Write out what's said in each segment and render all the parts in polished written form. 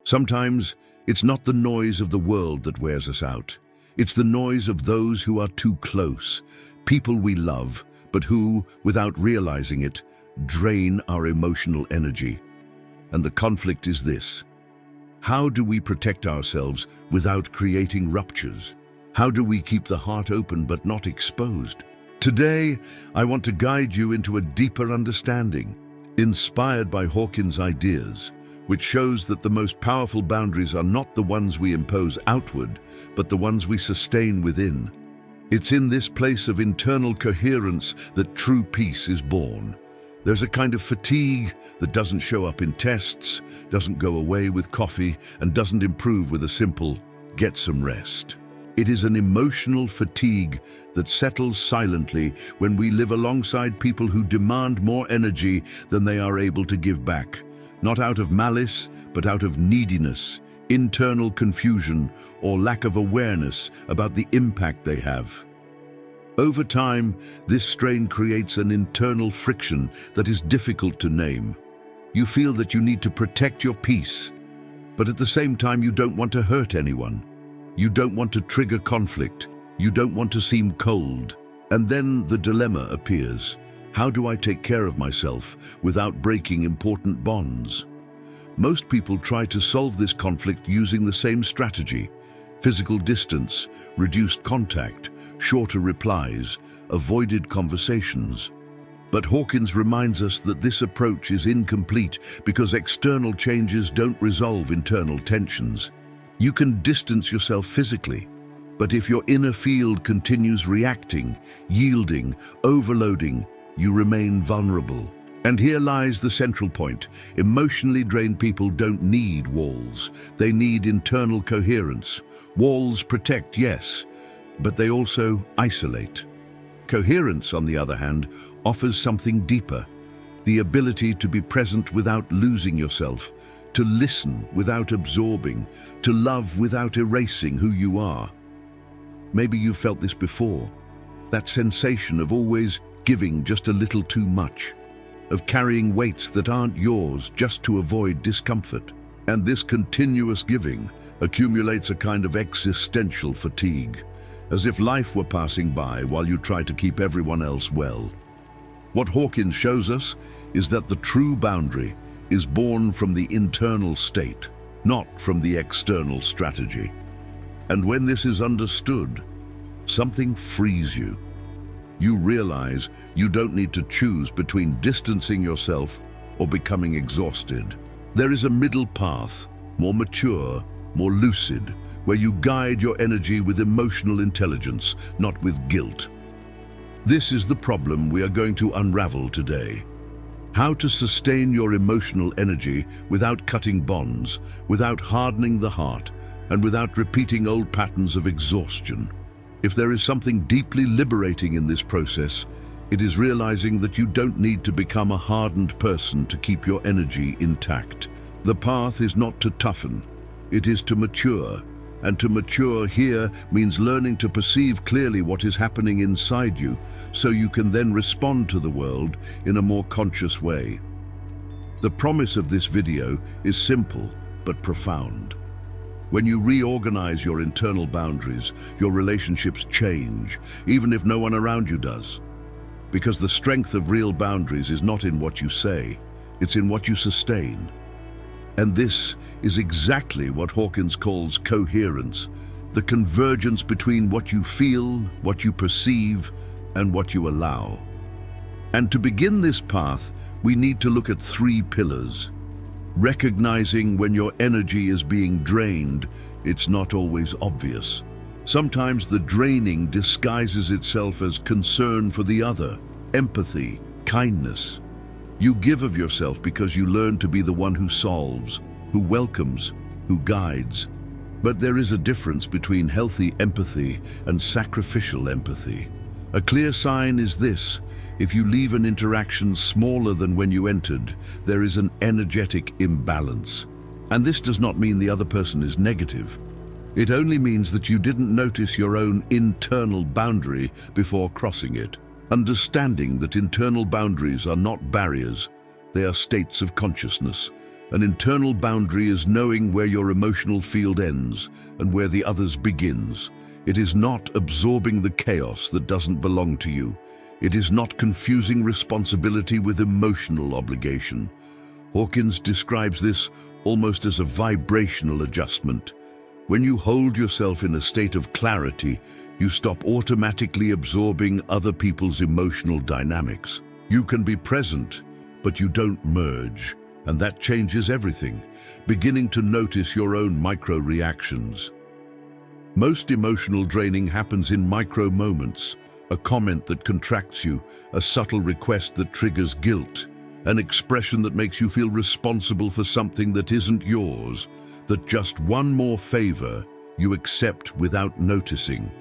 Sometimes it's not the noise of the world that wears us out. It's the noise of those who are too close, people we love, but who, without realizing it, drain our emotional energy. And the conflict is this: how do we protect ourselves without creating ruptures? How do we keep the heart open but not exposed? Today, I want to guide you into a deeper understanding, inspired by Hawkins' ideas, which shows that the most powerful boundaries are not the ones we impose outward, but the ones we sustain within. It's in this place of internal coherence that true peace is born. There's a kind of fatigue that doesn't show up in tests, doesn't go away with coffee, and doesn't improve with a simple, "get some rest." It is an emotional fatigue that settles silently when we live alongside people who demand more energy than they are able to give back, not out of malice, but out of neediness, internal confusion, or lack of awareness about the impact they have. Over time, this strain creates an internal friction that is difficult to name. You feel that you need to protect your peace, but at the same time you don't want to hurt anyone. You don't want to trigger conflict. You don't want to seem cold. And then the dilemma appears. How do I take care of myself without breaking important bonds? Most people try to solve this conflict using the same strategy: physical distance, reduced contact, shorter replies, avoided conversations. But Hawkins reminds us that this approach is incomplete because external changes don't resolve internal tensions. You can distance yourself physically, but if your inner field continues reacting, yielding, overloading, you remain vulnerable. And here lies the central point. Emotionally drained people don't need walls. They need internal coherence. Walls protect, yes, but they also isolate. Coherence, on the other hand, offers something deeper: the ability to be present without losing yourself, to listen without absorbing, to love without erasing who you are. Maybe you've felt this before, that sensation of always giving just a little too much, of carrying weights that aren't yours just to avoid discomfort. And this continuous giving accumulates a kind of existential fatigue, as if life were passing by while you try to keep everyone else well. What Hawkins shows us is that the true boundary is born from the internal state, not from the external strategy. And when this is understood, something frees you. You realize you don't need to choose between distancing yourself or becoming exhausted. There is a middle path, more mature, more lucid, where you guide your energy with emotional intelligence, not with guilt. This is the problem we are going to unravel today. How to sustain your emotional energy without cutting bonds, without hardening the heart, and without repeating old patterns of exhaustion. If there is something deeply liberating in this process, it is realizing that you don't need to become a hardened person to keep your energy intact. The path is not to toughen, it is to mature. And to mature here means learning to perceive clearly what is happening inside you, so you can then respond to the world in a more conscious way. The promise of this video is simple but profound. When you reorganize your internal boundaries, your relationships change, even if no one around you does. Because the strength of real boundaries is not in what you say, it's in what you sustain. And this is exactly what Hawkins calls coherence, the convergence between what you feel, what you perceive, and what you allow. And to begin this path, we need to look at 3 pillars. Recognizing when your energy is being drained, it's not always obvious. Sometimes the draining disguises itself as concern for the other, empathy, kindness. You give of yourself because you learn to be the one who solves, who welcomes, who guides. But there is a difference between healthy empathy and sacrificial empathy. A clear sign is this: if you leave an interaction smaller than when you entered, there is an energetic imbalance. And this does not mean the other person is negative. It only means that you didn't notice your own internal boundary before crossing it. Understanding that internal boundaries are not barriers, they are states of consciousness. An internal boundary is knowing where your emotional field ends and where the other's begins. It is not absorbing the chaos that doesn't belong to you. It is not confusing responsibility with emotional obligation. Hawkins describes this almost as a vibrational adjustment. When you hold yourself in a state of clarity, you stop automatically absorbing other people's emotional dynamics. You can be present, but you don't merge, and that changes everything, beginning to notice your own micro-reactions. Most emotional draining happens in micro moments, a comment that contracts you, a subtle request that triggers guilt, an expression that makes you feel responsible for something that isn't yours, that just one more favor you accept without noticing.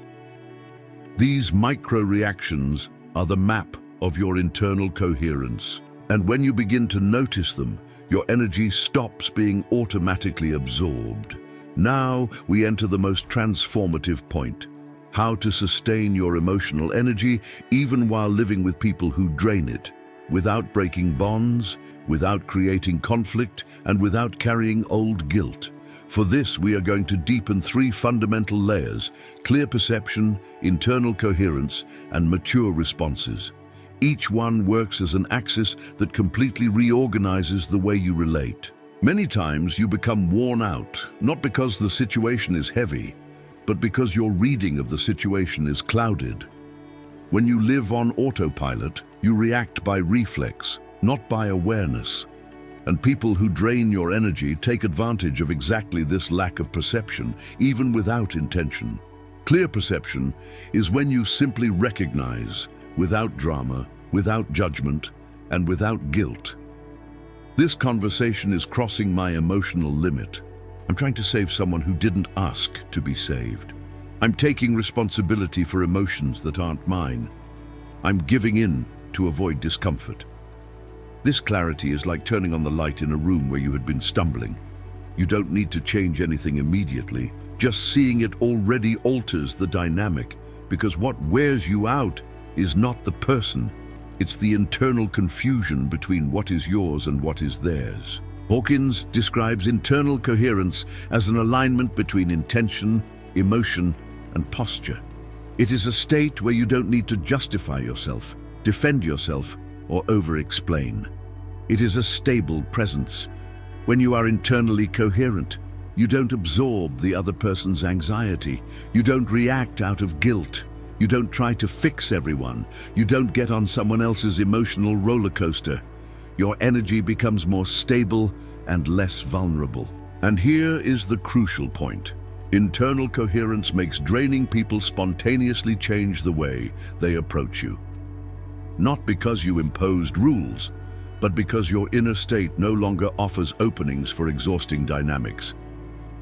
These micro-reactions are the map of your internal coherence, and when you begin to notice them, your energy stops being automatically absorbed. Now we enter the most transformative point: how to sustain your emotional energy even while living with people who drain it, without breaking bonds, without creating conflict, and without carrying old guilt. For this, we are going to deepen 3 fundamental layers: clear perception, internal coherence, and mature responses. Each one works as an axis that completely reorganizes the way you relate. Many times you become worn out, not because the situation is heavy, but because your reading of the situation is clouded. When you live on autopilot, you react by reflex, not by awareness. And people who drain your energy take advantage of exactly this lack of perception, even without intention. Clear perception is when you simply recognize, without drama, without judgment, and without guilt. This conversation is crossing my emotional limit. I'm trying to save someone who didn't ask to be saved. I'm taking responsibility for emotions that aren't mine. I'm giving in to avoid discomfort. This clarity is like turning on the light in a room where you had been stumbling. You don't need to change anything immediately. Just seeing it already alters the dynamic, because what wears you out is not the person. It's the internal confusion between what is yours and what is theirs. Hawkins describes internal coherence as an alignment between intention, emotion, and posture. It is a state where you don't need to justify yourself, defend yourself, or over-explain. It is a stable presence. When you are internally coherent, you don't absorb the other person's anxiety. You don't react out of guilt. You don't try to fix everyone. You don't get on someone else's emotional roller coaster. Your energy becomes more stable and less vulnerable. And here is the crucial point. Internal coherence makes draining people spontaneously change the way they approach you. Not because you imposed rules, but because your inner state no longer offers openings for exhausting dynamics.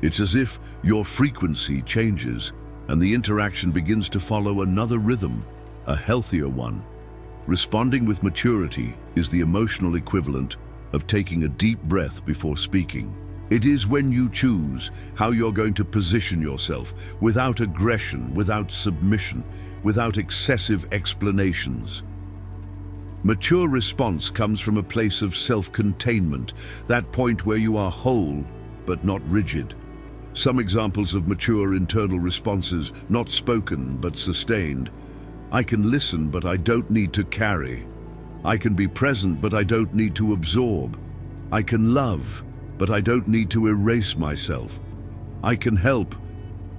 It's as if your frequency changes and the interaction begins to follow another rhythm, a healthier one. Responding with maturity is the emotional equivalent of taking a deep breath before speaking. It is when you choose how you're going to position yourself, without aggression, without submission, without excessive explanations. Mature response comes from a place of self-containment, that point where you are whole but not rigid. Some examples of mature internal responses: not spoken but sustained. I can listen, but I don't need to carry. I can be present, but I don't need to absorb. I can love, but I don't need to erase myself. I can help,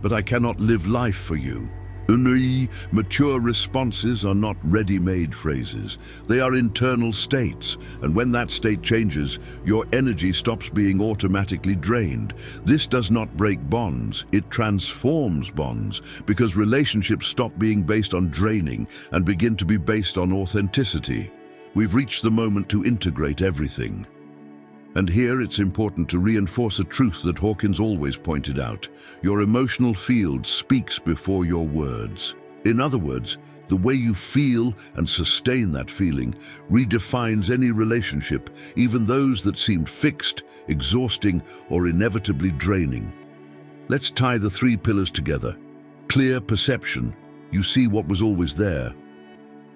but I cannot live life for you. Mature responses are not ready-made phrases. They are internal states, and when that state changes, your energy stops being automatically drained. This does not break bonds, it transforms bonds, because relationships stop being based on draining and begin to be based on authenticity. We've reached the moment to integrate everything. And here it's important to reinforce a truth that Hawkins always pointed out. Your emotional field speaks before your words. In other words, the way you feel and sustain that feeling redefines any relationship, even those that seemed fixed, exhausting, or inevitably draining. Let's tie the 3 pillars together. Clear perception. You see what was always there.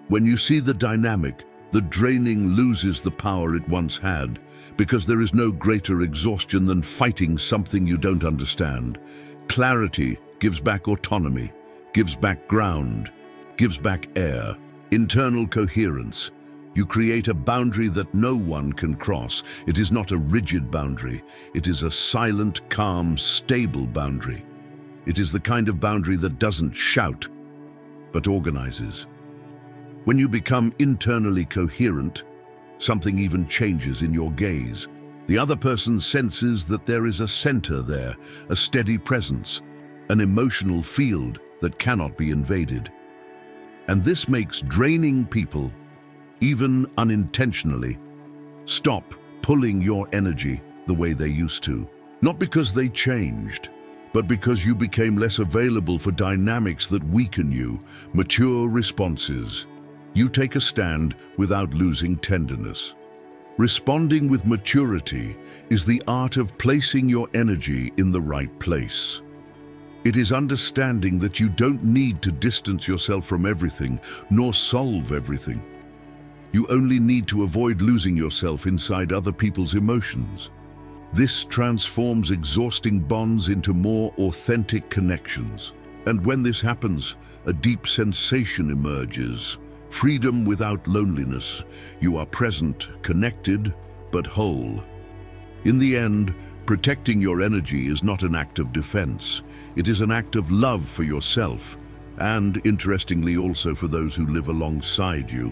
When you see the dynamic, The draining loses the power it once had, because there is no greater exhaustion than fighting something you don't understand. Clarity gives back autonomy, gives back ground, gives back air, internal coherence. You create a boundary that no one can cross. It is not a rigid boundary. It is a silent, calm, stable boundary. It is the kind of boundary that doesn't shout, but organizes. When you become internally coherent, something even changes in your gaze. The other person senses that there is a center there, a steady presence, an emotional field that cannot be invaded. And this makes draining people, even unintentionally, stop pulling your energy the way they used to. Not because they changed, but because you became less available for dynamics that weaken you, mature responses. You take a stand without losing tenderness. Responding with maturity is the art of placing your energy in the right place. It is understanding that you don't need to distance yourself from everything, nor solve everything. You only need to avoid losing yourself inside other people's emotions. This transforms exhausting bonds into more authentic connections. And when this happens, a deep sensation emerges. Freedom without loneliness. You are present, connected, but whole. In the end, protecting your energy is not an act of defense. It is an act of love for yourself, and interestingly also for those who live alongside you.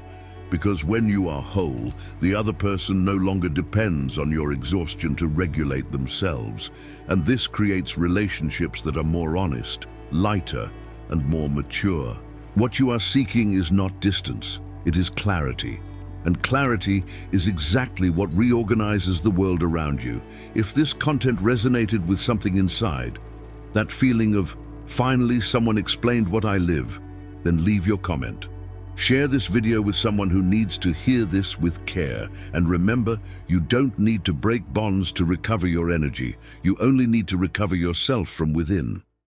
Because when you are whole, the other person no longer depends on your exhaustion to regulate themselves, and this creates relationships that are more honest, lighter, and more mature. What you are seeking is not distance, it is clarity. And clarity is exactly what reorganizes the world around you. If this content resonated with something inside, that feeling of, finally someone explained what I live, then leave your comment. Share this video with someone who needs to hear this with care. And remember, you don't need to break bonds to recover your energy. You only need to recover yourself from within.